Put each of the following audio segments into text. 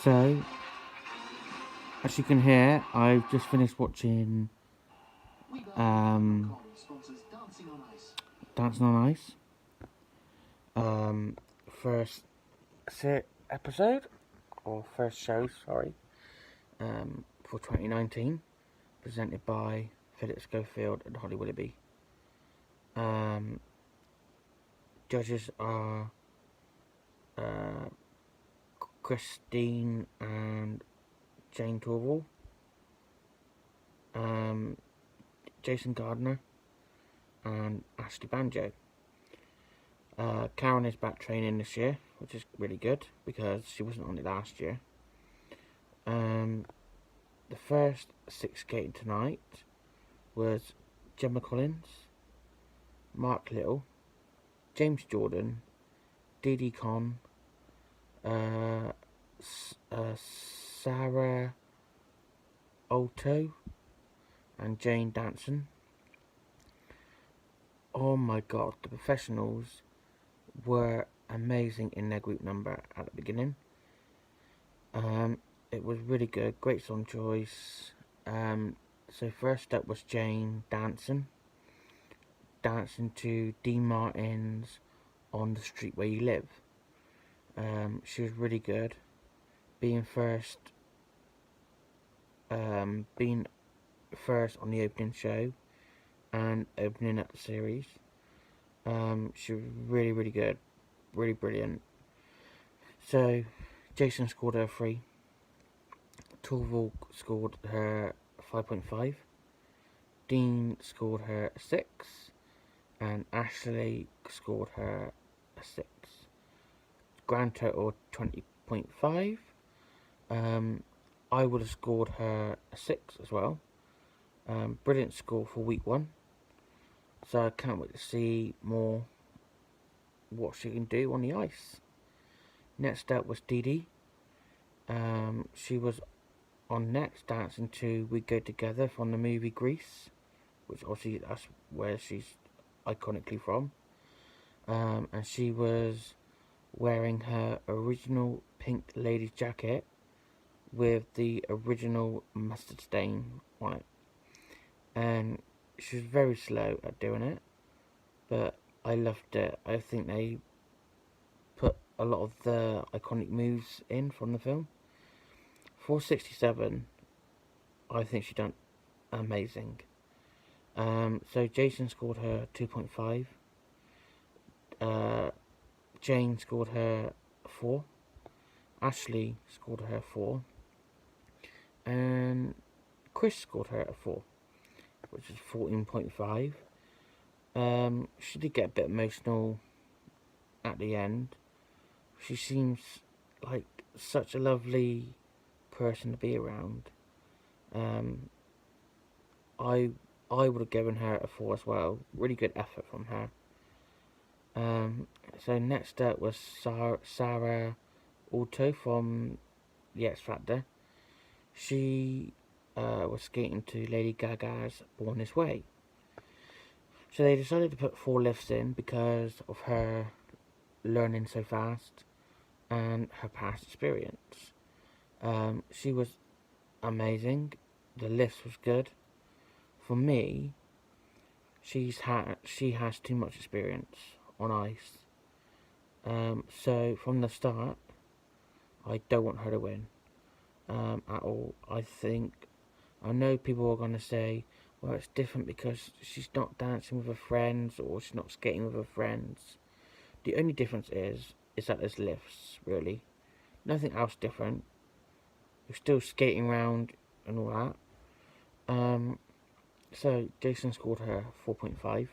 So, as you can hear, I've just finished watching Dancing on Ice. First episode, or first show, sorry, for 2019, presented by Philip Schofield and Holly Willoughby. Judges are Christine and Jane Torval, Jason Gardner, and Ashley Banjo. Karen is back training this year, which is really good because she wasn't on it last year. The first 6 skating tonight was Gemma Collins, Mark Little, James Jordan, Didi Con, Saara Aulto, and Jane Denson. Oh my god, the professionals were amazing in their group number at the beginning. It was really good, great song choice. So first up was Jane dancing to Dean Martin's On the Street Where You Live. She was really good, being first on the opening show and opening up the series. She was really, really good, really brilliant. So Jason scored her 3, Torval scored her 5.5, Dean scored her a 6, and Ashley scored her a 6. Grand total 20.5. I would have scored her a 6 as well. Brilliant score for week 1. So I can't wait to see more what she can do on the ice. Next up was Didi. She was on next dancing to We Go Together from the movie Grease, which obviously that's where she's iconically from. And she was wearing her original pink ladies jacket with the original mustard stain on it. And she was very slow at doing it, but I loved it. I think they put a lot of the iconic moves in from the film. 467, I think she done amazing. So Jason scored her 2.5. Jane scored her 4. Ashley scored her 4. And Chris scored her a 4, which is 14.5. She did get a bit emotional at the end. She seems like such a lovely person to be around. I would have given her a 4 as well. Really good effort from her. So next up was Saara Aulto from The X Factor. She was skating to Lady Gaga's Born This Way. So they decided to put 4 lifts in because of her learning so fast and her past experience. She was amazing. The lifts was good. For me, she has too much experience on ice. So from the start, I don't want her to win at all. I know people are going to say, well, it's different because she's not dancing with her friends or she's not skating with her friends. The only difference is that there's lifts, really. Nothing else different. You're still skating around and all that. So Jason scored her 4.5.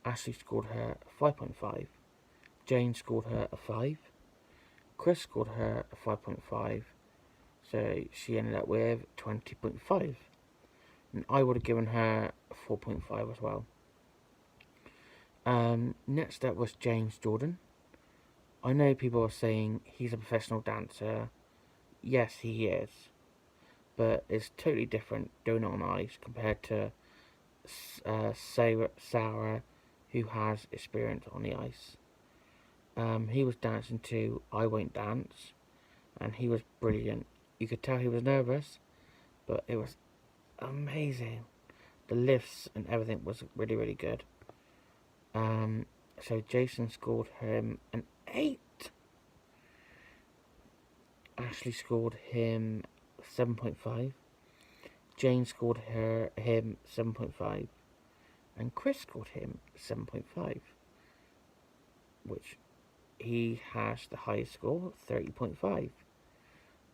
Ashley scored her 5.5. Jane scored her a 5. Chris scored her a 5.5. So she ended up with 20.5. And I would have given her a 4.5 as well. Next up was James Jordan. I know people are saying he's a professional dancer. Yes, he is. But it's totally different doing it on ice compared to Saira, who has experience on the ice. He was dancing to I Won't Dance. and he was brilliant. You could tell he was nervous, but it was amazing. The lifts and everything was really, really good. So Jason scored him an 8. Ashley scored him 7.5. Jane scored him 7.5. And Chris scored him 7.5. Which he has the highest score, 30.5.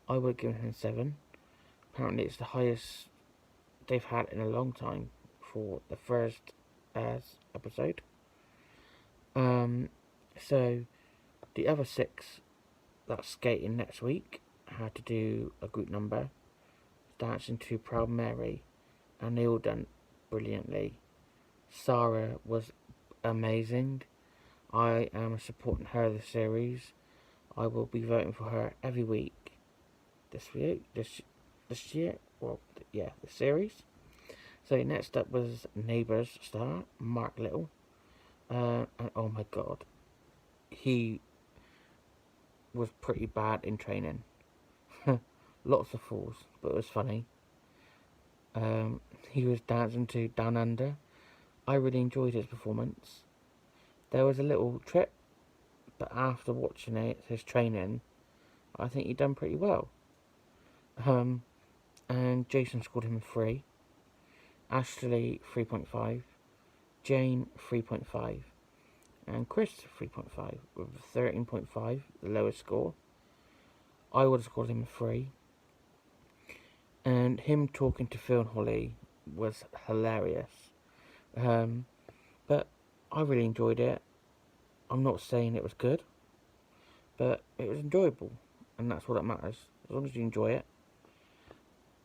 I would have given him 7. Apparently it's the highest they've had in a long time for the first episode. So the other 6 that's skating next week had to do a group number, dancing to Proud Mary, and they all done brilliantly. Saara was amazing. I am supporting her this series. I will be voting for her every week this year. Well, yeah, the series. So next up was Neighbours star Mark Little, and oh my god, he was pretty bad in training. Lots of falls, but it was funny. He was dancing to Down Under. I really enjoyed his performance. There was a little trip, but after watching his training, I think he done pretty well. And Jason scored him a 3. Ashley 3.5. Jane 3.5. And Chris 3.5 with 13.5, the lowest score. I would have scored him a 3. And him talking to Phil and Holly was hilarious. But I really enjoyed it. I'm not saying it was good, but it was enjoyable, and that's what that matters, as long as you enjoy it.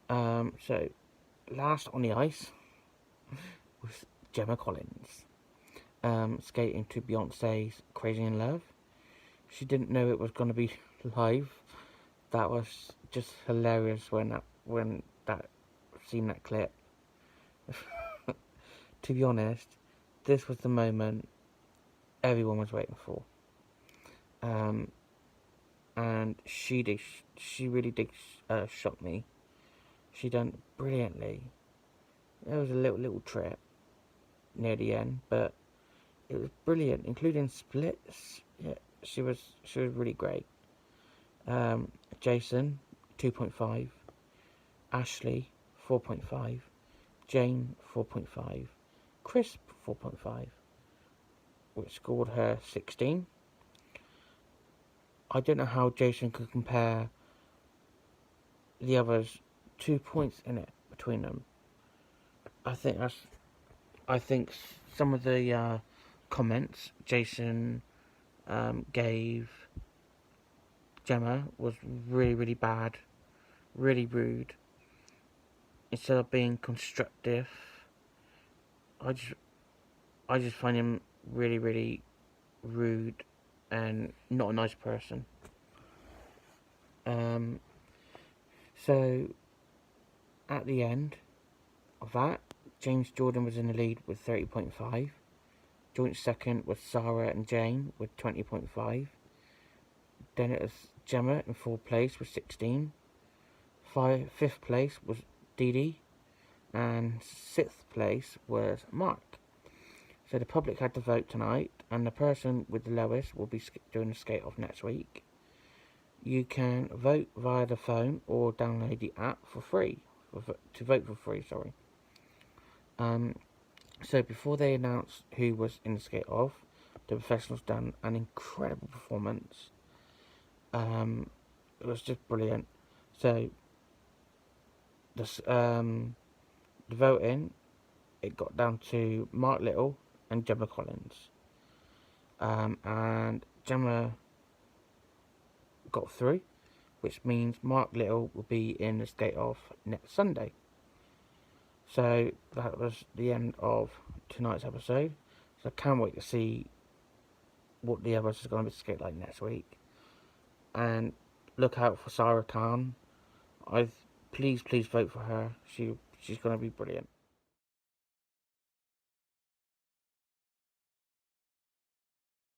So, last on the ice was Gemma Collins, skating to Beyonce's Crazy in Love. She didn't know it was going to be live. That was just hilarious when seen that clip. To be honest, this was the moment everyone was waiting for. And she really did shock me. She done brilliantly. There was a little trip near the end, but it was brilliant, including splits. Yeah, she was really great. Jason 2.5, Ashley 4.5, Jane 4.5, Chris 4.5, which scored her 16. I don't know how Jason could compare the others. 2 points in it between them. I think some of the comments Jason gave Gemma was really, really bad, really rude. Instead of being constructive, I just find him really, really rude and not a nice person. So at the end of that, James Jordan was in the lead with 30.5. Joint second was Saara and Jane with 20.5. Then it was Gemma in 4th place with 16. 5th place was Didi, and 6th place was Mark. So the public had to vote tonight, and the person with the lowest will be doing the skate off next week. You can vote via the phone or download the app for free. To vote for free, sorry. So before they announced who was in the skate off, the professionals done an incredible performance. It was just brilliant. So the voting, it got down to Mark Little and Gemma Collins. And Gemma got through, which means Mark Little will be in the skate off next Sunday. So that was the end of tonight's episode. So I can't wait to see what the others are going to be skate like next week. And look out for Saira Khan. Please vote for her. She's going to be brilliant.